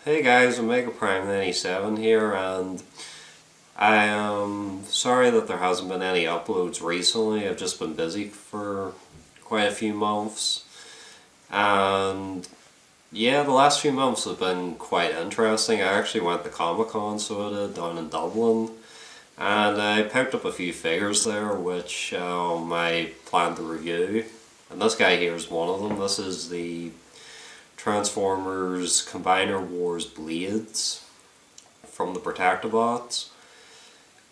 Hey guys, Omega Prime 97 here, and I am sorry that there hasn't been any uploads recently. I've just been busy for quite a few months, and yeah, the last few months have been quite interesting. I actually went to Comic-Con, so I did, down in Dublin, and I picked up a few figures there which I plan to review, and this guy here is one of them. This is the Transformers Combiner Wars Blades from the Protectobots,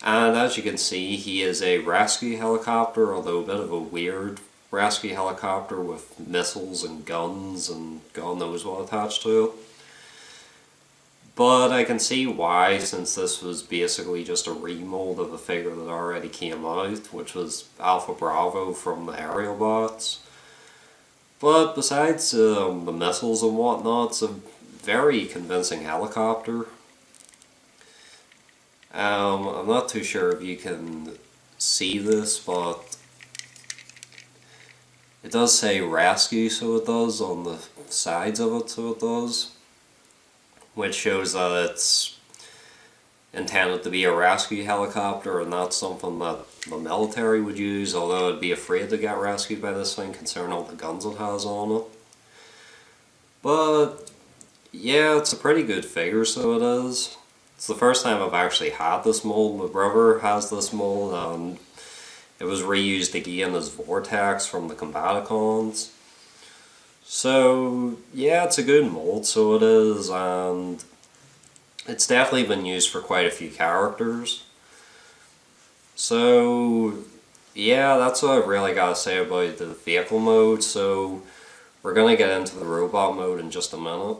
and as you can see, he is a rescue helicopter, although a bit of a weird rescue helicopter with missiles and guns and God knows what attached to it. But I can see why, since this was basically just a remold of a figure that already came out, which was Alpha Bravo from the Aerialbots. But besides the missiles and whatnot, it's a very convincing helicopter. I'm not too sure if you can see this, but it does say rescue, so it does, on the sides of it, so it does. Which shows that it's intended to be a rescue helicopter and not something that the military would use, although I'd be afraid to get rescued by this thing considering all the guns it has on it. But yeah, it's a pretty good figure, so it is. It's the first time I've actually had this mold. My brother has this mold, and it was reused again as Vortex from the Combaticons. So yeah, it's a good mold, so it is, and it's definitely been used for quite a few characters. So yeah, that's what I've really got to say about the vehicle mode. So we're going to get into the robot mode in just a minute.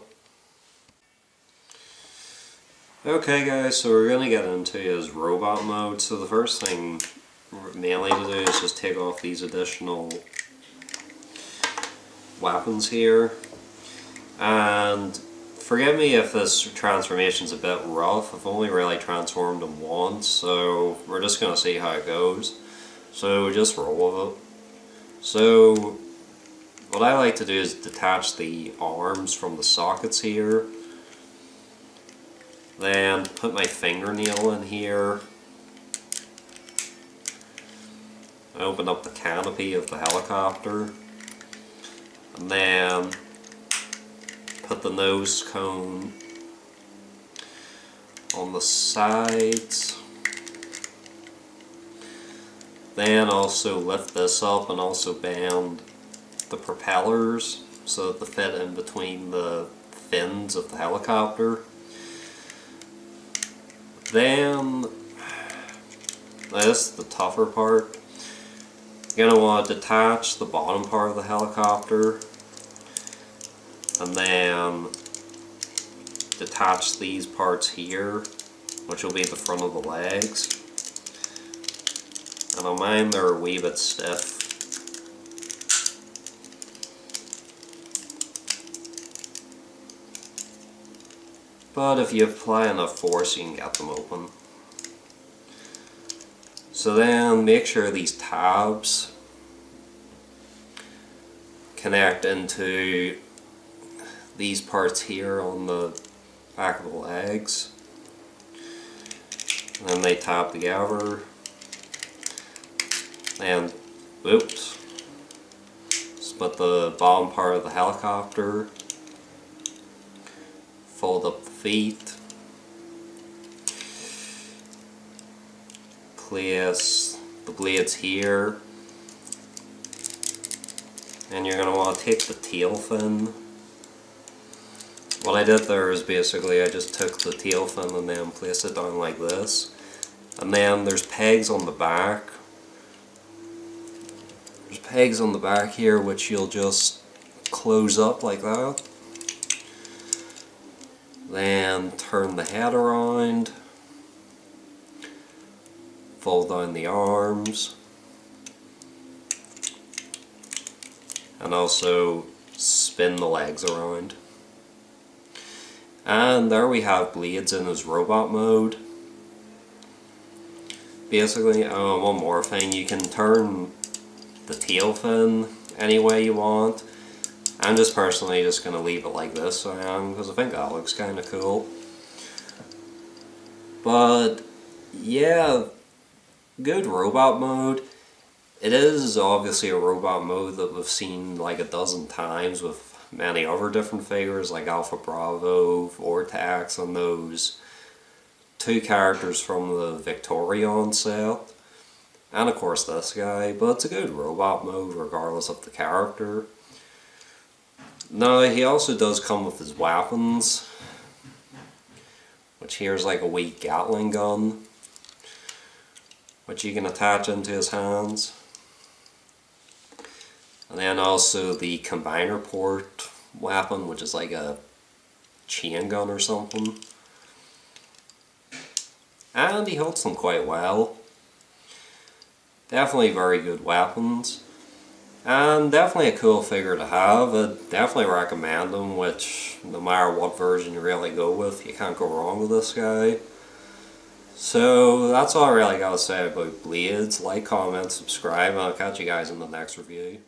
Okay guys, so we're going to get into his robot mode. So the first thing mainly to do is just take off these additional weapons here. And forgive me if this transformation's a bit rough. I've only really transformed him once, so we're just going to see how it goes. So just roll with it. So what I like to do is detach the arms from the sockets here. Then put my fingernail in here. Open up the canopy of the helicopter. And then put the nose cone on the sides. Then also lift this up and also bend the propellers so that they fit in between the fins of the helicopter. Then, this is the tougher part. You're going to want to detach the bottom part of the helicopter and then detach these parts here, which will be the front of the legs. And on mine they're a wee bit stiff. But if you apply enough force, you can get them open. So then make sure these tabs connect into these parts here on the back of the legs. And then they tap together. And oops. Split the bottom part of the helicopter. Fold up the feet. Place the blades here. And you're going to want to take the tail fin. What I did there is basically I just took the tail fin and then placed it down like this. And then there's pegs on the back. There's pegs on the back here which you'll just close up like that. Then turn the head around, fold down the arms, and also spin the legs around. And there we have Blades in his robot mode. Basically, one more thing, you can turn the tail fin any way you want, I'm just personally just going to leave it like this, because I think that looks kind of cool. But yeah, good robot mode. It is obviously a robot mode that we've seen like a dozen times with many other different figures like Alpha Bravo, Vortex, and those two characters from the Victorion set. And of course this guy, but it's a good robot mode regardless of the character. Now he also does come with his weapons, which here's like a wee Gatling gun, which you can attach into his hands. And then also the combiner port weapon, which is like a chain gun or something. And he holds them quite well. Definitely very good weapons. And definitely a cool figure to have. I'd definitely recommend him, which no matter what version you really go with, you can't go wrong with this guy. So that's all I really got to say about Blades. Like, comment, subscribe, and I'll catch you guys in the next review.